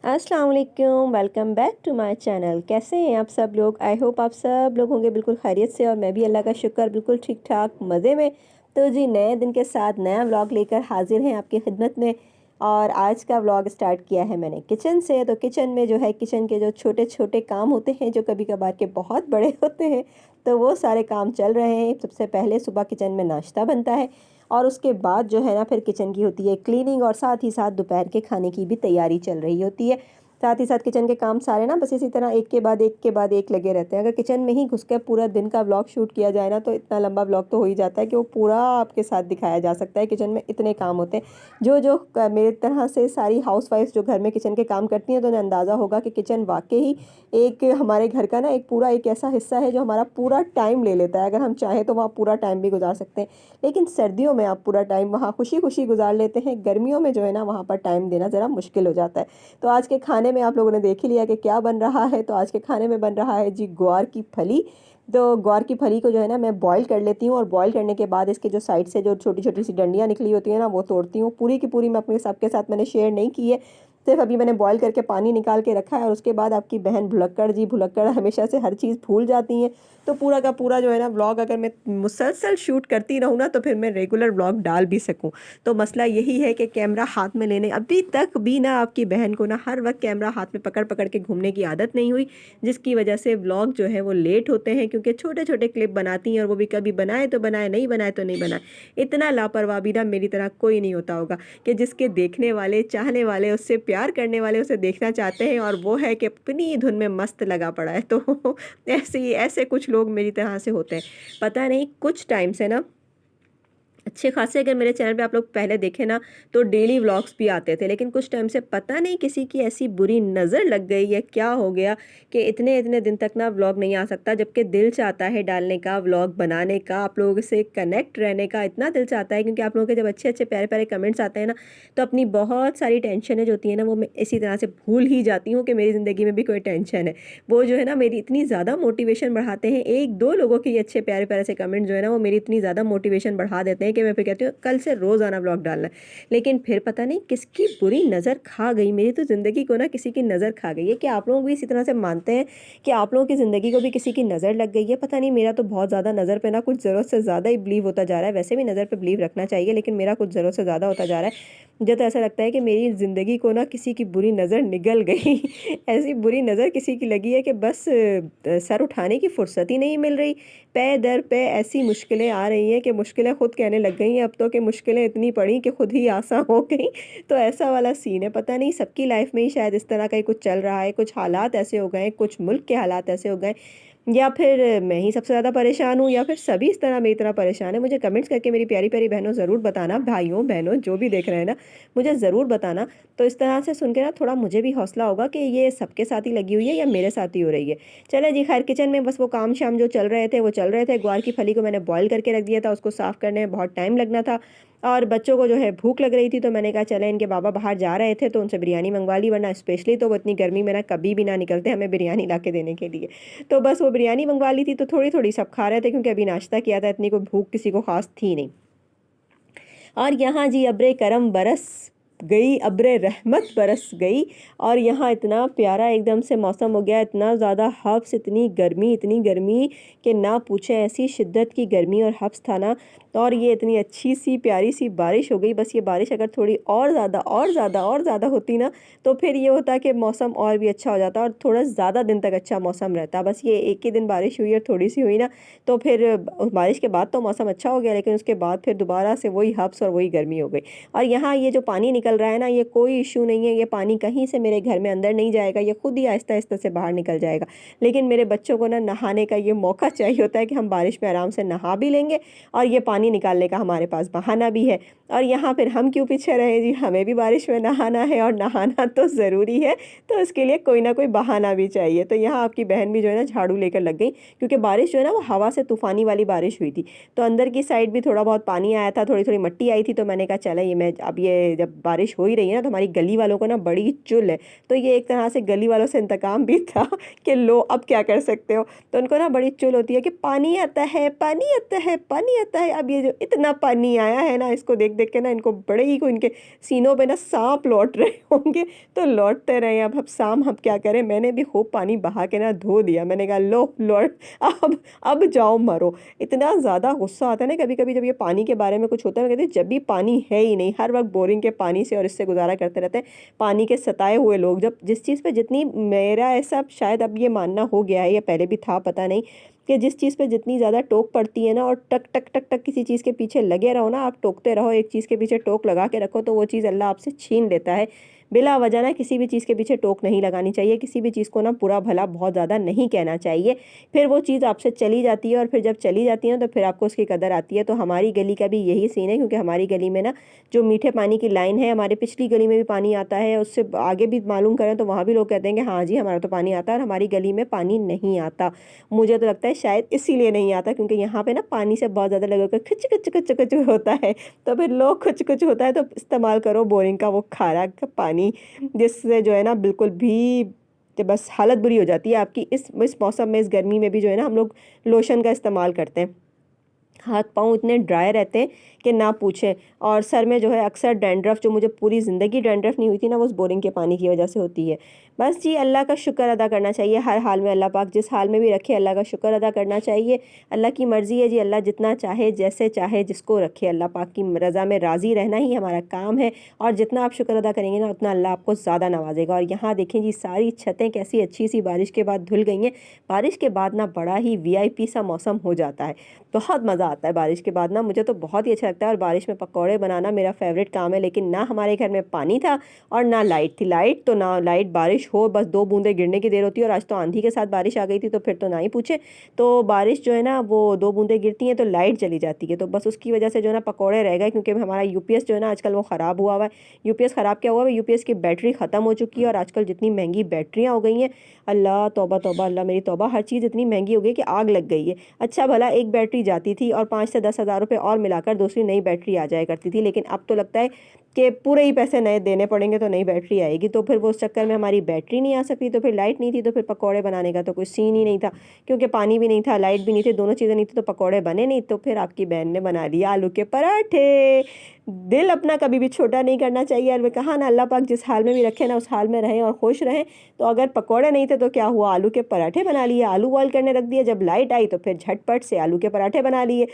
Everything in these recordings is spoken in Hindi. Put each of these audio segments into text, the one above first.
अस्सलाम वालेकुम, welcome back to my channel. कैसे हैं आप सब लोग? आई होप आप सब लोग होंगे बिल्कुल खैरियत से और मैं भी अल्लाह का शुक्र बिल्कुल ठीक ठाक मज़े में। तो जी नए दिन के साथ नया व्लॉग लेकर हाजिर हैं आपकी खिदमत में। और आज का व्लॉग स्टार्ट किया है मैंने किचन से। तो किचन में जो है किचन के जो छोटे छोटे काम होते हैं जो कभी कभार के बहुत बड़े होते हैं, तो वो सारे काम चल रहे हैं। सबसे पहले सुबह किचन में नाश्ता बनता है और उसके बाद जो है ना फिर किचन की होती है क्लीनिंग और साथ ही साथ दोपहर के खाने की भी तैयारी चल रही होती है। साथ ही साथ किचन के काम सारे ना बस इसी तरह एक के बाद एक के बाद एक लगे रहते हैं। अगर किचन में ही घुस कर पूरा दिन का व्लॉग शूट किया जाए ना तो इतना लंबा व्लॉग तो हो ही जाता है कि वो पूरा आपके साथ दिखाया जा सकता है। किचन में इतने काम होते हैं। जो जो मेरे तरह से सारी हाउसवाइफ्स जो घर में किचन के काम करती हैं तो उन्हें अंदाज़ा होगा कि किचन वाकई ही एक हमारे घर का ना एक पूरा एक ऐसा हिस्सा है जो हमारा पूरा टाइम ले लेता है। अगर हम चाहें तो वहाँ पूरा टाइम भी गुजार सकते हैं, लेकिन सर्दियों में आप पूरा टाइम वहाँ खुशी खुशी गुजार लेते हैं। गर्मियों में जो है ना वहाँ पर टाइम देना ज़रा मुश्किल हो जाता है। तो आज के खाने में आप लोगों ने देख ही लिया कि क्या बन रहा है। तो आज के खाने में बन रहा है जी ग्वार की फली। तो ग्वार की फली को जो है ना मैं बॉईल कर लेती हूँ और बॉईल करने के बाद इसके जो साइड से जो छोटी छोटी सी डंडियाँ निकली होती है ना वो तोड़ती हूँ। पूरी की पूरी मैं अपने सबके साथ मैंने शेयर नहीं की है, सिर्फ अभी मैंने बॉईल करके पानी निकाल के रखा है। और उसके बाद आपकी बहन भुलक्कड़ जी भुलक्कड़ हमेशा से हर चीज़ भूल जाती हैं। तो पूरा का पूरा जो है ना व्लॉग अगर मैं मुसलसल शूट करती रहूँ ना तो फिर मैं रेगुलर व्लॉग डाल भी सकूँ। तो मसला यही है कि कैमरा हाथ में लेने अभी तक भी ना आपकी बहन को ना हर वक्त कैमरा हाथ में पकड़ पकड़ के घूमने की आदत नहीं हुई, जिसकी वजह से व्लॉग जो है वो लेट होते हैं। क्योंकि छोटे छोटे क्लिप बनाती हैं और वो भी कभी बनाए तो बनाए, नहीं बनाए तो नहीं बनाए। इतना लापरवाह भी ना मेरी तरह कोई नहीं होता होगा कि जिसके देखने वाले चाहने वाले उससे प्यार करने वाले उसे देखना चाहते हैं और वो है कि अपनी धुन में मस्त लगा पड़ा है। तो ऐसे कुछ लोग मेरी तरह से होते हैं। पता नहीं कुछ टाइम से ना अच्छे खासे अगर मेरे चैनल पे आप लोग पहले देखें ना तो डेली व्लॉग्स भी आते थे, लेकिन कुछ टाइम से पता नहीं किसी की ऐसी बुरी नज़र लग गई है, क्या हो गया कि इतने इतने दिन तक ना व्लॉग नहीं आ सकता। जबकि दिल चाहता है डालने का, व्लॉग बनाने का, आप लोगों से कनेक्ट रहने का इतना दिल चाहता है। क्योंकि आप लोगों के जब अच्छे अच्छे प्यारे प्यारे कमेंट्स आते हैं ना तो अपनी बहुत सारी टेंशनें जो होती हैं ना वो मैं इसी तरह से भूल ही जाती हूँ कि मेरी ज़िंदगी में भी कोई टेंशन है। वो जो है ना मेरी इतनी ज़्यादा मोटिवेशन बढ़ाते हैं। एक दो लोगों के ये अच्छे प्यारे प्यारे से कमेंट जो है ना वो मेरी इतनी ज़्यादा मोटिवेशन बढ़ा देते हैं कि मैं फिर कहती हूँ कल से रोज़ाना व्लॉग डालना है। लेकिन फिर पता नहीं किसकी बुरी नज़र खा गई, मेरी तो ज़िंदगी को ना किसी की नज़र खा गई है। कि आप लोग भी इसी तरह से मानते हैं कि आप लोगों की ज़िंदगी को भी किसी की नज़र लग गई है? पता नहीं, मेरा तो बहुत ज़्यादा नज़र पे ना कुछ ज़रूरत से ज़्यादा ही बिलीव होता जा रहा है। वैसे भी नज़र पे बिलीव रखना चाहिए, लेकिन मेरा कुछ ज़रूरत से ज़्यादा होता जा रहा है। मुझे तो ऐसा लगता है कि मेरी ज़िंदगी को ना किसी की बुरी नज़र निगल गई। ऐसी बुरी नज़र किसी की लगी है कि बस सर उठाने की फुर्सत ही नहीं मिल रही। पे दर पे ऐसी मुश्किलें आ रही हैं कि मुश्किलें खुद कहने लग गई हैं अब तो, कि मुश्किलें इतनी पड़ी कि खुद ही आसान हो गई। तो ऐसा वाला सीन है। पता नहीं सबकी लाइफ में ही शायद इस तरह का ही कुछ चल रहा है। कुछ हालात ऐसे हो गए, कुछ मुल्क के हालात ऐसे हो गए, या फिर मैं ही सबसे ज़्यादा परेशान हूँ, या फिर सभी इस तरह मेरी तरह परेशान है। मुझे कमेंट्स करके मेरी प्यारी प्यारी बहनों ज़रूर बताना, भाइयों बहनों जो भी देख रहे हैं ना मुझे ज़रूर बताना। तो इस तरह से सुन के ना थोड़ा मुझे भी हौसला होगा कि ये सबके साथ ही लगी हुई है या मेरे साथ ही हो रही है। चले जी, खैर किचन में बस वो काम शाम जो चल रहे थे वो चल रहे थे। ग्वार की फली को मैंने बॉईल करके रख दिया था, उसको साफ़ करने में बहुत टाइम लगना था। और बच्चों को जो है भूख लग रही थी तो मैंने कहा चले, इनके बाबा बाहर जा रहे थे तो उनसे बिरयानी मंगवा ली, वरना स्पेशली तो वो इतनी गर्मी में ना कभी भी ना निकलते हमें बिरयानी ला के देने के लिए। तो बस वो बिरयानी मंगवा ली थी तो थोड़ी थोड़ी सब खा रहे थे, क्योंकि अभी नाश्ता किया था, इतनी कोई भूख किसी को खास थी नहीं। और यहाँ जी अब्रे करम बरस गई, अब्रे रहमत बरस गई। और यहाँ इतना प्यारा एकदम से मौसम हो गया, इतना ज़्यादा हब्स, इतनी गर्मी कि ना पूछें। ऐसी शिद्दत की गर्मी और हब्स था ना। और ये इतनी अच्छी सी प्यारी सी बारिश हो गई। बस ये बारिश अगर थोड़ी और ज़्यादा होती ना तो फिर ये होता कि मौसम और भी अच्छा हो जाता और थोड़ा ज़्यादा दिन तक अच्छा मौसम रहता। बस ये एक ही दिन बारिश हुई और थोड़ी सी हुई ना तो फिर बारिश के बाद तो मौसम अच्छा हो गया, लेकिन उसके बाद फिर दोबारा से वही हब्स और वही गर्मी हो गई। और यहाँ ये जो पानी निकल रहा है ना ये कोई इशू नहीं है, ये पानी कहीं से मेरे घर में अंदर नहीं जाएगा, ये खुद ही आहिस्ता आहिस्ता से बाहर निकल जाएगा। लेकिन मेरे बच्चों को ना नहाने का ये मौका चाहिए होता है कि हम बारिश में आराम से नहा भी लेंगे और ये पानी निकालने का हमारे पास बहाना भी है। और यहाँ फिर हम क्यों पीछे रहे जी, हमें भी बारिश में नहाना है और नहाना तो ज़रूरी है। तो इसके लिए कोई ना कोई बहाना भी चाहिए। तो यहाँ आपकी बहन भी जो है ना झाड़ू लेकर लग गई, क्योंकि बारिश जो है ना वो हवा से तूफ़ानी वाली बारिश हुई थी। तो अंदर की साइड भी थोड़ा बहुत पानी आया था, थोड़ी थोड़ी मट्टी आई थी। तो मैंने कहा चले, ये मैं अब ये जब बारिश हो ही रही है ना तो हमारी गली वालों को ना बड़ी चुल है। तो ये एक तरह से गली वालों से इंतकाम भी था कि लो अब क्या कर सकते हो। तो उनको ना बड़ी चुल होती है कि पानी आता है, पानी आता है, पानी आता है। अब ये जो इतना पानी आया है ना, इसको देख देख के ना इनको बड़े ही को इनके सीनों पे ना सांप लौट रहे होंगे। तो लौटते रहे। अब सांप हम क्या करें, मैंने भी खूब पानी बहा के ना धो दिया। मैंने कहा लो लौट, अब जाओ मरो। इतना ज़्यादा गुस्सा आता है ना कभी कभी जब ये पानी के बारे में कुछ होता है। मैं कहती हूँ, जब भी पानी है ही नहीं, हर वक्त बोरिंग के पानी से और इससे गुजारा करते रहते हैं। पानी के सताए हुए लोग, जब जिस चीज़ पे जितनी, मेरा ऐसा शायद अब ये मानना हो गया है या पहले भी था पता नहीं, कि जिस चीज़ पे जितनी ज़्यादा टोक पड़ती है ना, और टक टक टक टक किसी चीज़ के पीछे लगे रहो ना, आप टोकते रहो, एक चीज़ के पीछे टोक लगा के रखो, तो वो चीज़ अल्लाह आपसे छीन लेता है। बिला वजह ना किसी भी चीज़ के पीछे टोक नहीं लगानी चाहिए, किसी भी चीज़ को ना बुरा भला बहुत ज़्यादा नहीं कहना चाहिए। फिर वो चीज़ आपसे चली जाती है, और फिर जब चली जाती है तो फिर आपको उसकी कदर आती है। तो हमारी गली का भी यही सीन है, क्योंकि हमारी गली में ना जो मीठे पानी की लाइन है, हमारे पिछली गली में भी पानी आता है, उससे आगे भी मालूम करें तो वहाँ भी लोग कहते हैं कि हाँ जी हमारा तो पानी आता है, और हमारी गली में पानी नहीं आता। मुझे तो लगता है शायद इसीलिए नहीं आता, क्योंकि यहाँ पे ना पानी से बहुत ज़्यादा लगा कर खिच खिच खिच खिच होता है। तो फिर लोग कुछ कुछ होता है तो इस्तेमाल करो बोरिंग का वो खारा का पानी, जिससे जो है ना बिल्कुल भी तो बस हालत बुरी हो जाती है आपकी। इस मौसम में, इस गर्मी में भी जो है ना हम लोग लोशन का इस्तेमाल करते हैं। हाथ पाँव इतने ड्राई रहते हैं कि ना पूछें। और सर में जो है अक्सर डैंड्रफ, जो मुझे पूरी ज़िंदगी डैंड्रफ नहीं हुई थी ना, वो उस बोरिंग के पानी की वजह से होती है। बस जी अल्लाह का शुक्र अदा करना चाहिए हर हाल में। अल्लाह पाक जिस हाल में भी रखे, अल्लाह का शुक्र अदा करना चाहिए। अल्लाह की मर्ज़ी है जी, अल्लाह जितना चाहे जैसे चाहे जिसको रखे, अल्लाह पाक की रज़ा में राज़ी रहना ही हमारा काम है। और जितना आप शुक्र अदा करेंगे ना, उतना अल्लाह आपको ज़्यादा नवाजेगा। और यहाँ देखें जी, सारी छतें कैसी अच्छी सी बारिश के बाद धुल गई हैं। बारिश के बाद ना बड़ा ही VIP सा मौसम हो जाता है। बहुत मज़ा आता है बारिश के बाद ना, मुझे तो बहुत ही अच्छा लगता है। और बारिश में पकौड़े बनाना मेरा फेवरेट काम है। लेकिन ना हमारे घर में पानी था और ना लाइट थी। लाइट तो ना, लाइट बारिश हो बस 2 बूंदे गिरने की देर होती है, और आज तो आंधी के साथ बारिश आ गई थी, तो फिर तो ना ही पूछे। तो बारिश जो है ना, वो 2 बूंदे गिरती हैं तो लाइट चली जाती है। तो बस उसकी वजह से जो है ना पकौड़े रह गए, क्योंकि हमारा UPS जो है ना आजकल वो ख़राब हुआ हुआ है। UPS ख़राब क्या हुआ है, UPS की बैटरी ख़त्म हो चुकी है। और आजकल जितनी महंगी बैटरियाँ हो गई हैं, अल्लाह तौबा तौबा, अल्लाह मेरी तौबा, हर चीज़ इतनी महंगी हो गई कि आग लग गई है। अच्छा भला एक बैटरी जाती थी और 5 से 10 हज़ार रुपये और मिलाकर दूसरी नई बैटरी आ जाया करती थी। लेकिन अब तो लगता है कि पूरे ही पैसे नए देने पड़ेंगे तो नई बैटरी आएगी। तो फिर वो उस चक्कर में हमारी बैटरी नहीं आ सकती, तो फिर लाइट नहीं थी, तो फिर पकौड़े बनाने का तो कोई सीन ही नहीं था, क्योंकि पानी भी नहीं था, लाइट भी नहीं थी, दोनों चीज़ें नहीं थी, तो पकौड़े बने नहीं। तो फिर आपकी बहन ने बना लिया आलू के पराठे। दिल अपना कभी भी छोटा नहीं करना चाहिए। और मैं कहा ना, अल्लाह पाक जिस हाल में भी रखे ना, उस हाल में रहें और खुश रहें। तो अगर पकौड़े नहीं थे तो क्या हुआ, आलू के पराठे बना लिए, आलू बॉयल करने रख दिए, जब लाइट आई तो फिर झटपट से आलू के पराठे बना लिए।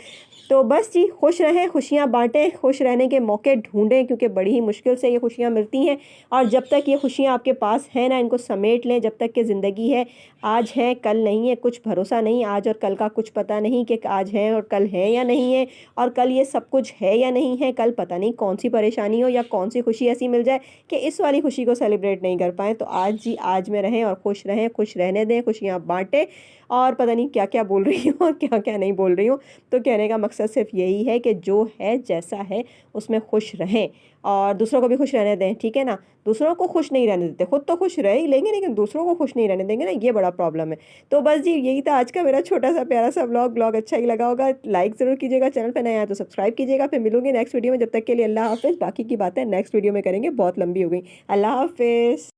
तो बस जी, खुश रहें, खुशियाँ बांटें, खुश रहने के मौके ढूंढें, क्योंकि बड़ी ही मुश्किल से ये खुशियाँ मिलती हैं। और जब तक ये खुशियाँ आपके पास हैं ना, इनको समेट लें। जब तक कि ज़िंदगी है, आज है कल नहीं है, कुछ भरोसा नहीं, आज और कल का कुछ पता नहीं कि आज है और कल है या नहीं है, और कल ये सब कुछ है या नहीं है। कल पता नहीं कौन सी परेशानी हो या कौन सी खुशी ऐसी मिल जाए कि इस वाली खुशी को सेलिब्रेट नहीं कर पाएँ। तो आज जी आज में रहें और खुश रहें, खुश रहने दें, खुशियाँ बांटें। और पता नहीं क्या क्या बोल रही हूँ और क्या क्या नहीं बोल रही हूँ। तो कहने का मकसद सिर्फ यही है कि जो है जैसा है उसमें खुश रहें, और दूसरों को भी खुश रहने दें, ठीक है ना। दूसरों को खुश नहीं रहने देते, खुद तो खुश रह ही लेंगे, लेकिन दूसरों को खुश नहीं रहने देंगे ना, ये बड़ा प्रॉब्लम है। तो बस जी यही था आज का मेरा छोटा सा प्यारा सा ब्लॉग अच्छा ही लगा होगा, लाइक ज़रूर कीजिएगा, चैनल पर नया है तो सब्सक्राइब कीजिएगा। फिर मिलूंगी नेक्स्ट वीडियो में, जब तक के लिए अल्लाह हाफिज़। बाकी की बातें नेक्स्ट वीडियो में करेंगे, बहुत लंबी हो गई। अल्लाह हाफिज़।